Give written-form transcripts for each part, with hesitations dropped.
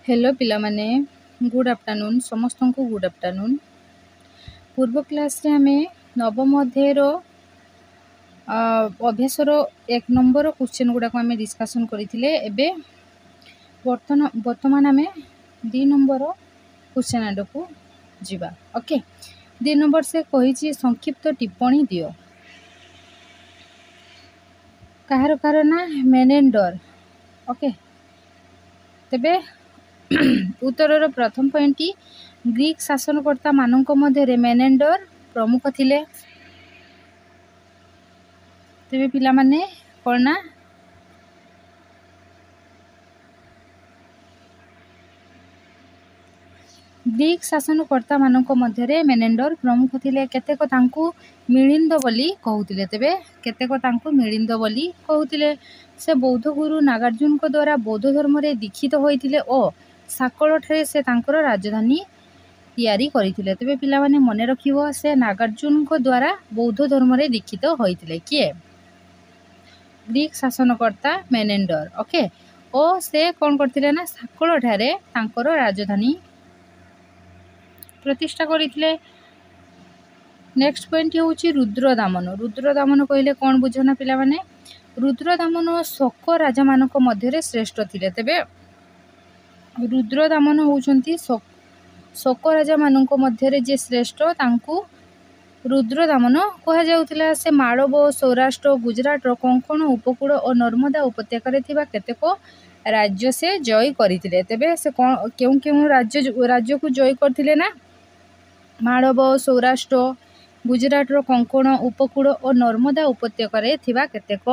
Hello पिला माने good afternoon समस्त को गुड आफ्टरनून। पूर्व क्लास रे हमें नवम अध्याय अभ्यासर 1 नंबर क्वेश्चन गुड़ाक आम डिस्कसन करते बर्तमान आम 2 नंबर क्वेश्चन आड़ को जीवा। ओके 2 नंबर से कही संक्षिप्त टिप्पणी दियो। कहार कार ना मेनेंडर। ओके तेबे उत्तर प्रथम पॉइंट ग्रीक शासनकर्ता मानक मध्य मेनेंडर प्रमुख थिले। तेबे पिला माने कौन ना ग्रीक शासनकर्ता मानक मध्य मेनेंडर प्रमुख थिले। केतेक तांकु मिलिंद बोली कहउतिले। तेबे केतेक तांकु मिलिंद बोली कहउतिले। से बौद्ध गुरु नागार्जुन को द्वारा बौद्ध धर्म रे दीक्षित होइतिले ओ साकल ठारे से तांकर राजधानी तैयारी करितिले। तेबे पिला माने मने रखिबो से नागार्जुन को द्वारा बौद्ध धर्म रे दीक्षित होइतिले किए ग्रीक शासनकर्ता मेनेंडर। ओके ओ से कोन करतिले ना साकल ठारे तांकर राजधानी प्रतिष्ठा करितिले। नेक्स्ट पॉइंट होउची रुद्रदामन। रुद्रदामन कहले कोन बुझना पिला माने रुद्रदामन शोक राजा मानक मध्य श्रेष्ठ थिले। तेबे रुद्रदामन होउचंती शोक राजा मानक मध्य जे श्रेष्ठ तांकु रुद्रदामन कहा जाउतिला। से मालव सौराष्ट्र गुजरात कोंकण उपकूल और नर्मदा उपत्यका थिबा केतेक राज्य से जय करथिले। तेबे से केउ केउ राज्य को जय करथिले ना मालव सौराष्ट्र गुजरात कोंकण उपकूल और नर्मदा उपत्यका थिबा केतेक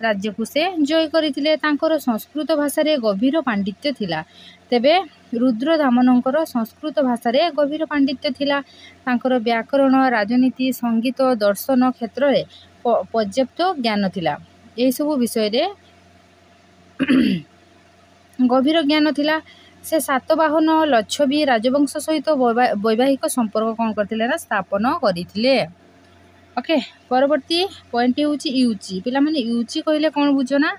राज्य को से जय करथिले। तांकर संस्कृत भाषा रे गभीर पांडित्य थिला। तेबे रुद्रदामनकर संस्कृत भाषा रे गभीर पांडित्य थिला। तांकर व्याकरण राजनीति संगीत दर्शन क्षेत्र रे पर्याप्त ज्ञान थिला। एही सब विषय रे गभीर ज्ञान थिला। से सातवाहन लच्छवी राजवंश सहित वैवाहिक संपर्क कौन करथिले ना स्थापन करिथिले। ओके परवर्ती पॉइंट होउची यूची। पिला माने यूची कहले कोन बुझना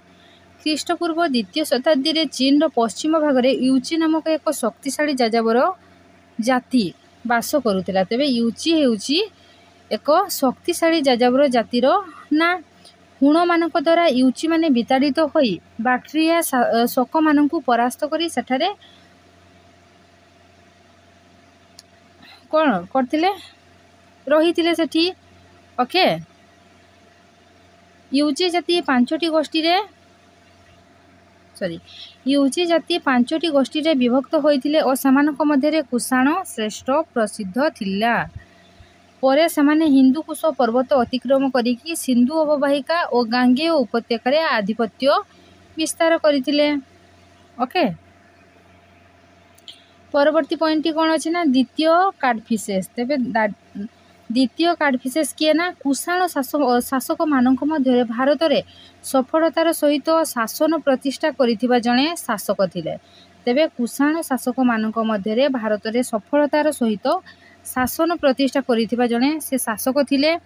ख्रीष्टपूर्व 2य शताब्दी रे चीन रो पश्चिम भाग रे यूची नामक एक शक्तिशाली जाजावर जाति वास करुथिला। तेबे यूची हेउची एक शक्तिशाली जाजावर जातिर ना हुण मानक द्वारा यूची माने विताड़ित होई बैक्टेरिया शोक मानकु परास्त करी सेठारे कोन करथिले रहिथिले सेठी। ओके यूची जाति 5टी गोष्ठी रे यूची जाति 5टी गोष्ठी रे विभक्त होइथिले और समानक मध्य कुषाण श्रेष्ठ प्रसिद्ध थिला। परे समाने हिंदुकुश पर्वत अतिक्रम करिकी सिंधु अववाहिका और गांगेय उपत्यका रे आधिपत्य विस्तार करिथिले। ओके परवर्ती पॉइंट कौन अच्छे ना द्वितीय काडफिसेस। तेबे द्वितीय काडफिसेस किए ना कुषाण शासक मानक मध्य भारत रे सफलतार सहित शासन प्रतिष्ठा करिथिबा जणे शासक थिले। तेबे कुषाण शासक मानक मध्य भारत रे सफलतार सहित शासन प्रतिष्ठा करिथिबा जणे से शासक थिले।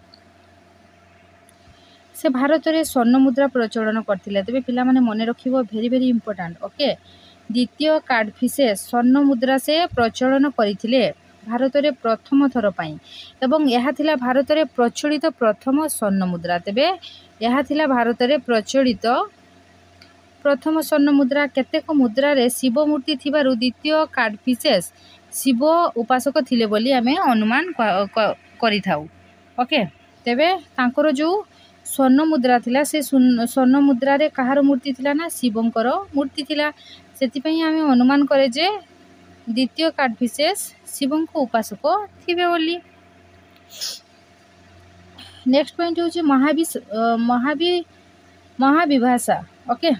से भारत रे स्वर्ण मुद्रा प्रचलन करथिले। तेबे पिला माने मने रखिबो वेरी वेरी इंपोर्टेंट। ओके द्वितीय काडफिसेस स्वर्ण मुद्रा से प्रचलन करिथिले भारत रे प्रथम थर पई एवं यहा थिला भारत रे प्रचलित प्रथम स्वर्ण मुद्रा। तेबे यहा थिला भारत रे प्रचलित प्रथम स्वर्ण मुद्रा। केतेक मुद्रा रे शिव मूर्ति थिबारु द्वितीय काडफिसेस शिव उपासक थिले बोली आमे अनुमान करि थाउ। ओके तेबे तांकर जो स्वर्ण मुद्रा थिला से स्वर्ण मुद्रा रे कहार मूर्ति थिला ना शिवंकर मूर्ति थिला। सेति पई आमे अनुमान करे जे द्वितीय काडफिसेस शिवंक उपासक थिबे बोली। नेक्स्ट पॉइंट होची महाविभाषा। ओके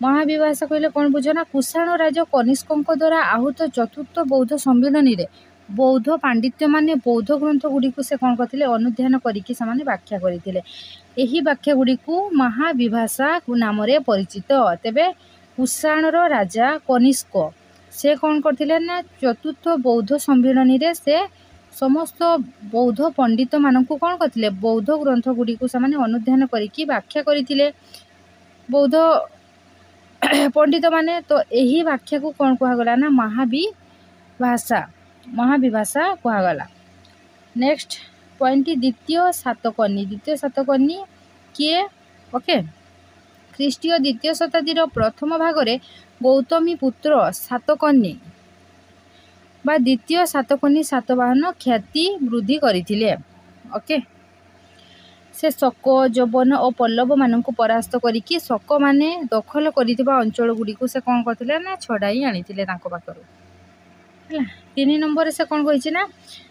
महाविभाषा कहले कोन बुझना कुषाण राजा कनिष्कଙ୍କ द्वारा आहूत चतुर्थ बौद्ध सम्मेलन रे बौद्ध पांडित्य माने बौद्ध ग्रंथ गुडी को से कोन करथिले अनुध्यान करिकि सामाने व्याख्या करिथिले। एही व्याख्या गुडी को महाविभाषा नाम रे परिचित। तेबे कुषाण रो राजा कनिष्क से कोन करथिले ना चतुर्थ बौद्ध सम्मेलन रे से समस्त बौद्ध पंडित मानकु कोन करथिले बौद्ध ग्रंथ गुडी को सामाने अनुध्यान करिकि व्याख्या करिथिले। बौद्ध पंडित माने तो यही व्याख्या को कौन कहगला ना महाविभाषा कहगला। नेक्स्ट पॉइंट द्वितीय सातकर्णी किए ओके ख्रीष्टीय द्वितीय शताब्दीर प्रथम भागरे गौतमी पुत्र सातकर्णी बा द्वितीय सातकर्णी सातवाहन ख्याति वृद्धि करथिले। ओके से शक जौवन और पल्लव मानक परास्त करिकी शक माने दखल करिथिबा अंचल गुडी से कौन करथिले ना छड़ाई आनिथिले तांको पाखरु। 3 नंबर से कौन कही ना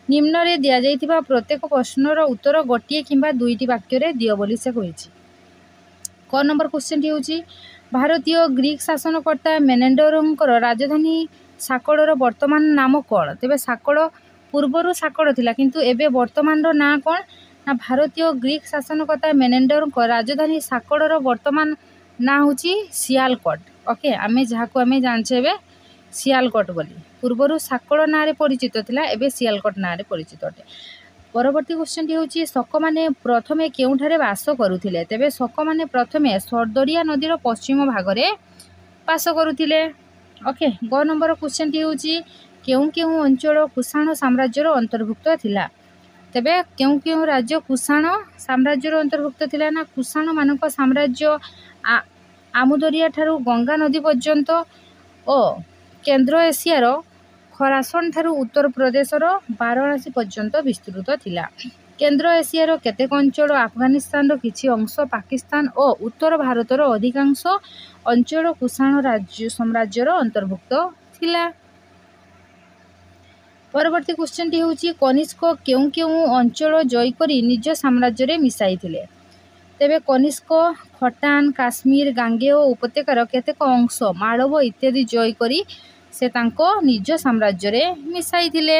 निम्न रे दिया जाइथिबा प्रत्येक प्रश्नर उत्तर गोटे किंबा दुईटी वाक्य रे दियो बोली से कहिछि। क नंबर क्वेश्चन टी होछि भारतीय ग्रीक शासनकर्ता मेनेंडरंकर राजधानी साकड़र वर्तमान नाम कौन। तेबे साकड़ पूर्वर साकड़ थिला किंतु एबे वर्तमान रो ना कौन ना भारतीय ग्रीक शासनकर्ता मेनेंडरंकर राजधानी साकड़र वर्तमान ना होछि सियालकोट। ओके आमे जाहाको आमे जानछे एबे सियालकोट बोली पूर्वर साकड़ ना रे परिचित थिला एबे सियालकोट ना रे परिचित अटे। परवर्ती क्वेश्चन टी होछि शक माने प्रथमे केउठारे वास करुथिले। तेबे शक माने प्रथमे सरदरिया नदीर पश्चिम भाग रे वास करुथिले। ओके ग नंबर क्वेश्चन टी होछि केउ केउ अंचल कुषाण साम्राज्यर अंतर्भुक्त थिला। तेबे केउ केउ राज्य कुषाण साम्राज्यर अंतर्भुक्त थिला ना कुषाण मानक साम्राज्य आमुदरिया ठारू गंगा नदी पर्यंत ओ केन्द्र एशियार खरासन ठारू उत्तर प्रदेशर वाराणसी पर्यंत विस्तृत थिला। केन्द्र एशियार केतेक अंचल अफगानिस्तान किछि अंश पाकिस्तान और उत्तर भारतर अधिकांश अंचल कुषाण राज्य साम्राज्यर अंतर्भुक्त थिला। परवर्ती क्वेश्चन टी होछि कनिष्क केउ केउ अंचल जय करी निज साम्राज्य रे मिसाई थिले। तेबे कनिष्क खटान काश्मीर गांगेय उपत्यकार केतेक अंश मालव इत्यादि जय करी से तांको निज साम्राज्य रे मिसाई थिले।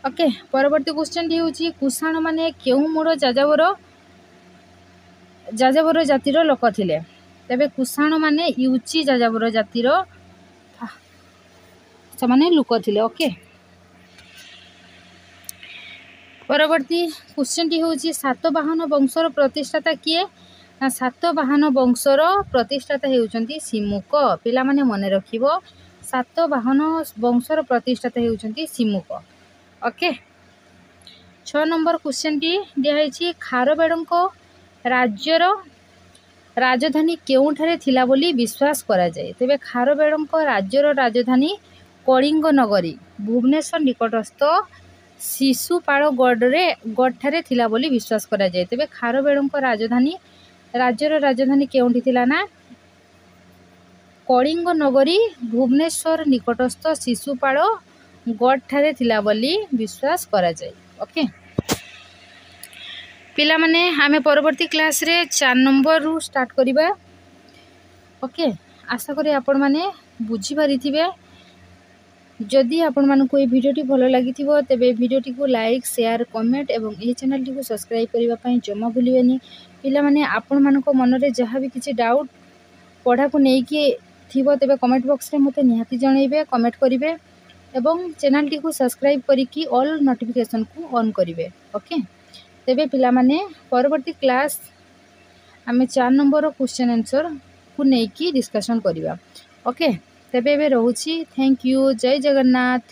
ओके परवर्ती क्वेश्चन टी होछि कुषाण माने केउ मूल जाजावर जातिर लोक थिले। तेबे कुषाण माने यूची जाजावर जातिर समाने लोक थिले। ओके परवर्ती क्वेश्चन टी होछि सातवाहन वंशर प्रतिष्ठाता किए ना सातवाहन वंशर प्रतिष्ठाता हेउचंती सिमुक। पिला माने मने रखिबो सातवाहन वंशर प्रतिष्ठाता हेउचंती सिमुक। ओके 6 नंबर क्वेश्चन टी दिया हैछि खारबेड़ंको राज्यर राजधानी केउठारे थिला बोली विश्वास करा जाय। तेबे खारबेड़ंको राज्यर राजधानी कलिंग नगरी भुवनेश्वर निकटस्थ शिशुपालगढ़ ठारे थिला बोली विश्वास करा जाय। तेबे खारबेड़ंको राज्यर राजधानी केउठी थिला ना कलिंग नगरी भुवनेश्वर निकटस्थ शिशुपालगढ़ ठारे थिला बोली विश्वास करा जाय। ओके पिला माने आमे परवर्ती क्लास रे 4 नंबर रु स्टार्ट करिबा। ओके आशा करी आपण माने बुझी पारिथिबे। जदि आपण मानकु ए भिडियोटी भलो लागिथिबो तेबे भिडियोटी को लाइक शेयर कमेंट एवं ए चैनल टी को सब्सक्राइब करिबा पई जमा भूलिबेनी। पिला माने आपण मानको मन रे जहा भी किछि डाउट पढ़ा को नै कि थिबो तेबे कमेंट बॉक्स रे मते निहाती जणैबे कमेंट करिवे एवं चैनल टी को सब्सक्राइब करी कि ऑल नोटिफिकेशन को ऑन करिवे। ओके तेबे पिला माने परवर्ती क्लास आमे 4 नंबर क्वेश्चन आंसर को नै कि डिस्कशन करिवा। ओके तेबे रहउछि थैंक यू जय जगन्नाथ।